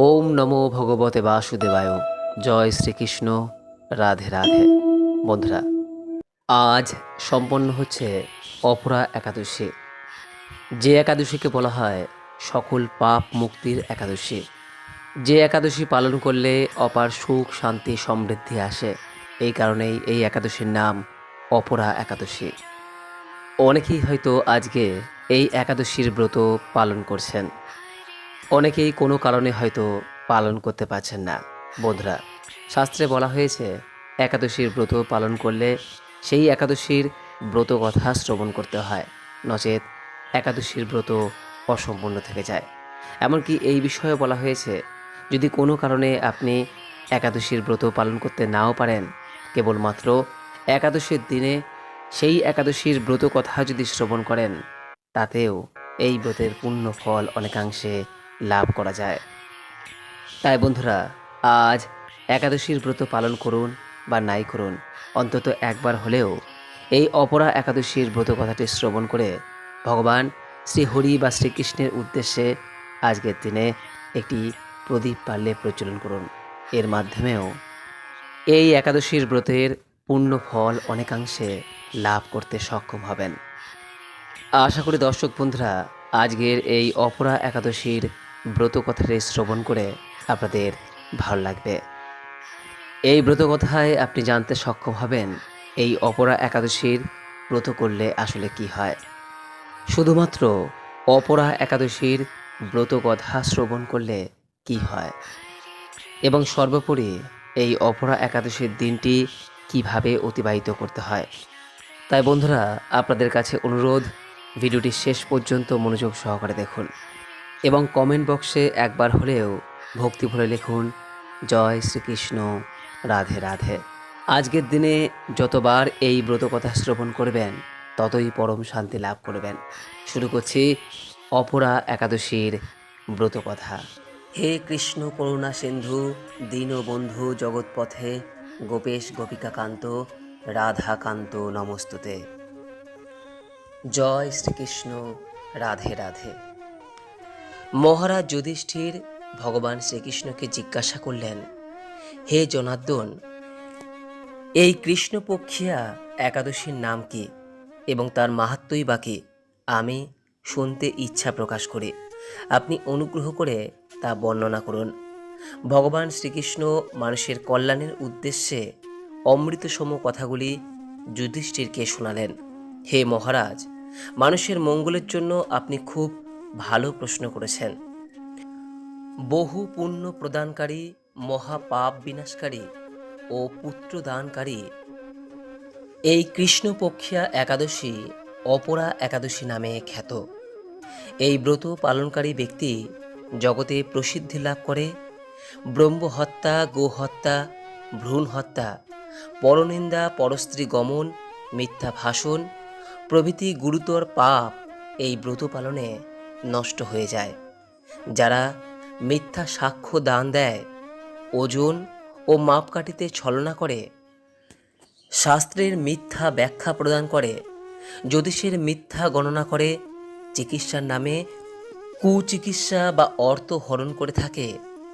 ওম নমো ভগবতে বাসুদেবায়। জয় শ্রীকৃষ্ণ। রাধে রাধে। বন্ধুরা, আজ সম্পন্ন হচ্ছে অপরা একাদশী, যে একাদশীকে বলা হয় সকল পাপ মুক্তির একাদশী। যে একাদশী পালন করলে অপার সুখ শান্তি সমৃদ্ধি আসে, এই কারণেই এই একাদশীর নাম অপরা একাদশী। অনেকেই হয়তো আজকে এই একাদশীর ব্রত পালন করছেন, অনেকেই কোনো কারণে হয়তো পালন করতে পারছেন না। বন্ধুরা, শাস্ত্রে বলা হয়েছে একাদশীর ব্রত পালন করলে সেই একাদশীর ব্রত কথা শ্রবণ করতে হয়, নচেত একাদশীর ব্রত অসম্পূর্ণ থেকে যায়। এমনকি এই বিষয়ে বলা হয়েছে যদি কোনো কারণে আপনি একাদশীর ব্রত পালন করতে নাও পারেন, কেবলমাত্র একাদশীর দিনে সেই একাদশীর ব্রত কথা যদি শ্রবণ করেন, তাতেও এই ব্রতের পূর্ণ ফল অনেকাংশে লাভ করা যায়। তাই বন্ধুরা, আজ একাদশীর ব্রত পালন করুন বা নাই করুন, অন্তত একবার হলেও এই অপরা একাদশীর ব্রত কথাটি শ্রবণ করে ভগবান শ্রী হরি বা শ্রীকৃষ্ণের উদ্দেশ্যে আজকের দিনে একটি প্রদীপ পারলে প্রজ্বলন করুন। এর মাধ্যমেও এই একাদশীর ব্রতের পূর্ণ ফল অনেকাংশে লাভ করতে সক্ষম হবেন। আশা করি দর্শক বন্ধুরা, আজকের এই অপরা একাদশীর ব্রত কথাটি শ্রবণ করে আপনাদের ভালো লাগবে। এই ব্রত কথায় আপনি জানতে সক্ষম হবেন এই অপরা একাদশীর ব্রত করলে আসলে কি হয়। শুধুমাত্র অপরা একাদশীর ব্রত কথা শ্রবণ করলে কি হয়, এবং সর্বোপরি এই অপরা একাদশীর দিনটি কিভাবে অতিবাহিত করতে হয়। তাই বন্ধুরা, আপনাদের কাছে অনুরোধ, ভিডিওটি শেষ পর্যন্ত মনোযোগ সহকারে দেখুন এবং কমেন্ট বক্সে একবার হলেও ভক্তি ভরে লিখুন জয় শ্রীকৃষ্ণ, রাধে রাধে। আজকের দিনে যতবার এই ব্রত কথা শ্রবণ করবেন, ততই পরম শান্তি লাভ করবেন। শুরু করছি অপরা একাদশীর ব্রত কথা। হে কৃষ্ণ করুণা সিন্ধু, দীনবন্ধু জগৎপথে, গোপেশ গোপিকাকান্ত, রাধাকান্ত নমস্তুতে। জয় শ্রীকৃষ্ণ, রাধে রাধে। মহারাজ যুধিষ্ঠির ভগবান শ্রীকৃষ্ণকে জিজ্ঞাসা করলেন, হে জনার্দন, এই কৃষ্ণপক্ষিয়া একাদশীর নাম কি এবং তার মাহাত্ম্যই বা কি? আমি শুনতে ইচ্ছা প্রকাশ করি, আপনি অনুগ্রহ করে তা বর্ণনা করুন। ভগবান শ্রীকৃষ্ণ মানুষের কল্যাণের উদ্দেশ্যে অমৃতসম কথাগুলি যুধিষ্ঠিরকে শোনালেন। হে মহারাজ, মানুষের মঙ্গলের জন্য আপনি খুব ভালো প্রশ্ন করেছেন। বহু পুণ্য প্রদানকারী, মহাপাপ বিনাশকারী ও পুত্রদানকারী এই কৃষ্ণপক্ষিয়া একাদশী অপরা একাদশী নামে খ্যাত। এই ব্রত পালনকারী ব্যক্তি জগতে প্রসিদ্ধি লাভ করে। ব্রহ্মহত্যা, গোহত্যা, ভ্রূণ হত্যা, পরনিন্দা, পরস্ত্রী গমন, মিথ্যা ভাষণ প্রভৃতি গুরুতর পাপ এই ব্রত পালনে নষ্ট হয়ে যায়। যারা মিথ্যা সাক্ষ্য দান দেয়, ওজন ও মাপকাঠিতে ছলনা করে, শাস্ত্রের মিথ্যা ব্যাখ্যা প্রদান করে, জ্যোতিষের মিথ্যা গণনা করে, চিকিৎসার নামে কুচিকিৎসা বা অর্থ হরণ করে থাকে,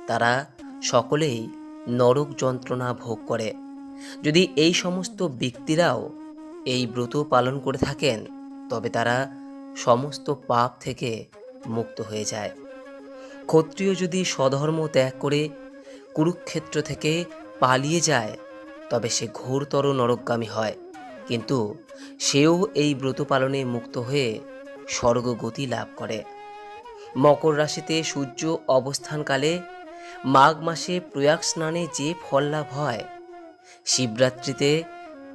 তারা সকলেই নরক যন্ত্রণা ভোগ করে। যদি এই সমস্ত ব্যক্তিরাও এই ব্রত পালন করে থাকেন, তবে তারা সমস্ত পাপ থেকে মুক্ত হয়ে যায়। ক্ষত্রিয় যদি স্বধর্ম ত্যাগ করে কুরুক্ষেত্র থেকে পালিয়ে যায়, তবে সে ঘোরতর নরকগামী হয়, কিন্তু সেও এই ব্রত পালনে মুক্ত হয়ে স্বর্গগতি লাভ করে। মকর রাশিতে সূর্য অবস্থানকালে মাঘ মাসে প্রয়াগ স্নানে যে ফল লাভ হয়, শিবরাত্রিতে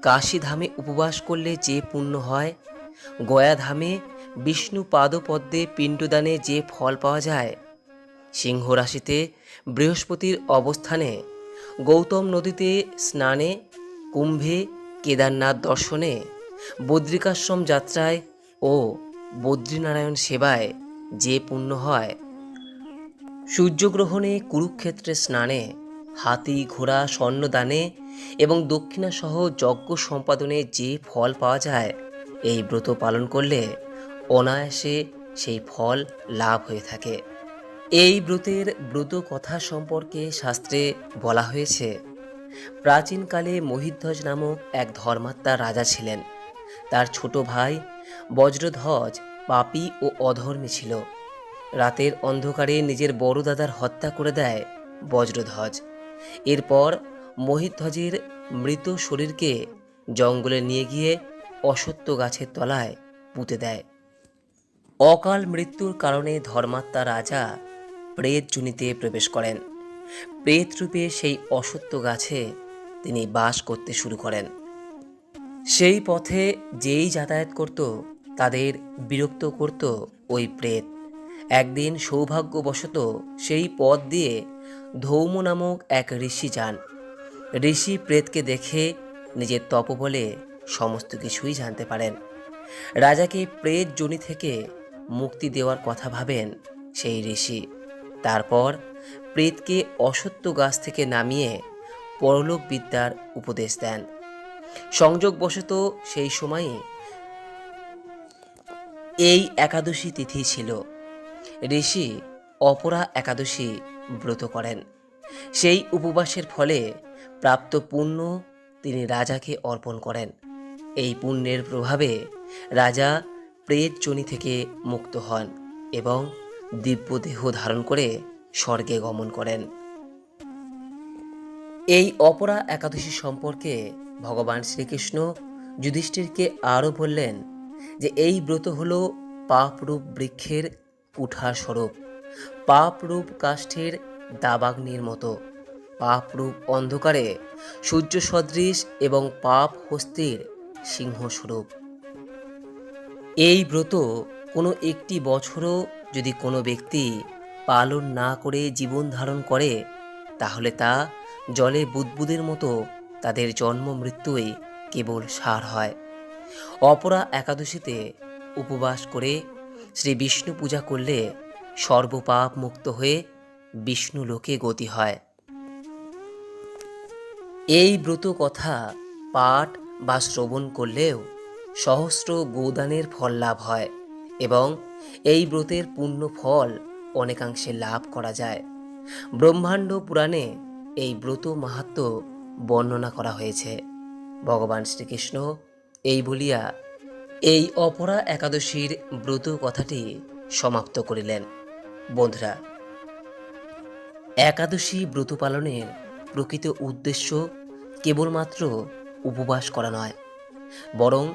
কাশীধামে উপবাস করলে যে পুণ্য হয়, গয়াধামে বিষ্ণু পাদপদ্মে পিণ্ডদানে যে ফল পাওয়া যায়, সিংহ রাশিতে বৃহস্পতির অবস্থানে গৌতম নদীতে স্নানে, কুম্ভে কেদারনাথ দর্শনে, বদ্রিকাশ্রম যাত্রায় ও বদ্রীনারায়ণ সেবায় যে পুণ্য হয়, সূর্যগ্রহণে, কুরুক্ষেত্রে স্নানে, হাতি ঘোড়া স্বর্ণদানে এবং দক্ষিণাসহ যজ্ঞ সম্পাদনে যে ফল পাওয়া যায়, এই ব্রত পালন করলে অনায়াসে সেই ফল লাভ হয়ে থাকে। এই ব্রতের ব্রত কথা সম্পর্কে শাস্ত্রে বলা হয়েছে, প্রাচীনকালে মহিধ্বজ নামক এক ধর্মাত্মা রাজা ছিলেন। তার ছোট ভাই বজ্রধ্বজ পাপী ও অধর্মী ছিল। রাতের অন্ধকারে নিজের বড় দাদার হত্যা করে দেয় বজ্রধ্বজ। এরপর মহিধ্বজের মৃত শরীরকে জঙ্গলে নিয়ে গিয়ে অশ্বত্থ গাছের তলায় পুঁতে দেয়। অকাল মৃত্যুর কারণে ধর্মাত্মা রাজা প্রেত যোনিতে প্রবেশ করেন। প্রেত রূপে সেই অশ্বত্থ গাছে তিনি বাস করতে শুরু করেন। সেই পথে যেই যাতায়াত করত তাদের বিরক্ত করত ওই প্রেত। একদিন সৌভাগ্যবশত সেই পথ দিয়ে ধৌম নামক এক ঋষি যান। ঋষি প্রেতকে দেখে নিজের তপবলে সমস্ত কিছুই জানতে পারেন। রাজাকে প্রেত যোনি থেকে মুক্তি দেওয়ার কথা ভাবেন সেই ঋষি। তারপর প্রেতকে অশ্বত্থ গাছ থেকে নামিয়ে পরলোক বিদ্যার উপদেশ দেন। সংযোগবশত সেই সময়ে এই একাদশী তিথি ছিল। ঋষি অপরা একাদশী ব্রত করেন। সেই উপবাসের ফলে প্রাপ্ত পুণ্য তিনি রাজাকে অর্পণ করেন। এই পুণ্যের প্রভাবে রাজা প্রেত যোনি থেকে মুক্ত হন এবং দিব্য দেহ ধারণ করে স্বর্গে গমন করেন। এই অপরা একাদশী সম্পর্কে ভগবান শ্রীকৃষ্ণ যুধিষ্ঠিরকে আরও বললেন যে এই ব্রত হল পাপরূপ বৃক্ষের কুঠার স্বরূপ, পাপরূপ কাষ্ঠের দাবাগ্নির মতো, পাপরূপ অন্ধকারে সূর্য সদৃশ এবং পাপ হস্তির সিংহস্বরূপ। এই ব্রত কোনো একটি বছরও যদি কোনো ব্যক্তি পালন না করে জীবন ধারণ করে, তাহলে তা জলে বুদবুদের মতো তাদের জন্ম মৃত্যুই কেবল সার হয়। অপরা একাদশীতে উপবাস করে শ্রী বিষ্ণু পূজা করলে সর্বপাপ মুক্ত হয়ে বিষ্ণু লোকে গতি হয়। এই ব্রত কথা পাঠ বা শ্রবণ করলেও সহস্র গোদানের ফল লাভ হয় এবং এই ব্রতের পূর্ণ ফল অনেকাংশে লাভ করা যায়। ব্রহ্মাণ্ড পুরাণে এই ব্রত মাহাত্ম্য বর্ণনা করা হয়েছে। ভগবান শ্রীকৃষ্ণ এই বলিয়া এই অপরা একাদশীর ব্রত কথাটি সমাপ্ত করিলেন। বন্ধুরা, একাদশী ব্রত পালনের প্রকৃত উদ্দেশ্য কেবলমাত্র উপবাস করা নয়, বরং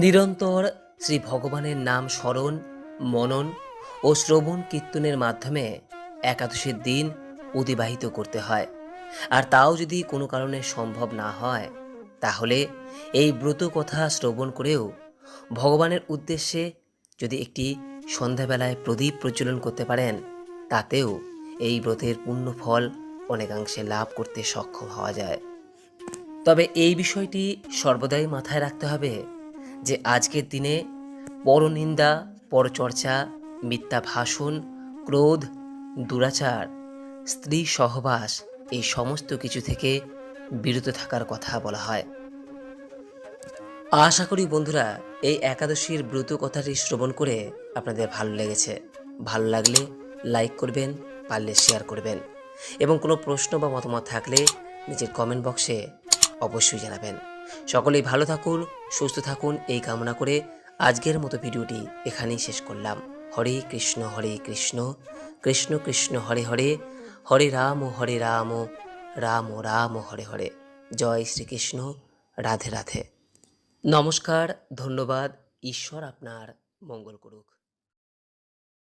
নিরন্তর শ্রী ভগবানের নাম স্মরণ, মনন ও শ্রবণ কীর্তনের মাধ্যমে একাদশীর দিন অতিবাহিত করতে হয়। আর তাও যদি কোনো কারণে সম্ভব না হয়, তাহলে এই ব্রত কথা শ্রবণ করেও ভগবানের উদ্দেশ্যে যদি একটি সন্ধ্যাবেলায় প্রদীপ প্রজ্বলন করতে পারেন, তাতেও এই ব্রতের পূর্ণ ফল অনেকাংশে লাভ করতে সক্ষম হওয়া যায়। তবে এই বিষয়টি সর্বদাই মাথায় রাখতে হবে যে আজকের দিনে পরনিন্দা, পরচর্চা, মিথ্যা ভাষণ, ক্রোধ, দুরাচার, স্ত্রী সহবাস এই সমস্ত কিছু থেকে বিরত থাকার কথা বলা হয়। আশা করি বন্ধুরা এই একাদশীর ব্রত কথাটি শ্রবণ করে আপনাদের ভালো লেগেছে। ভালো লাগলে লাইক করবেন, পারলে শেয়ার করবেন এবং কোনো প্রশ্ন বা মতামত থাকলে নিজের কমেন্ট বক্সে অবশ্যই জানাবেন। সকলেই ভালো থাকুন, সুস্থ থাকুন এই কামনা করে আজকের মতো ভিডিওটি এখানেই শেষ করলাম। হরে কৃষ্ণ কৃষ্ণ কৃষ্ণ হরে হরে, হরে রাম রাম রাম হরে হরে। জয় শ্রীকৃষ্ণ। রাধে রাধে। নমস্কার, ধন্যবাদ। ঈশ্বর আপনার মঙ্গল করুক।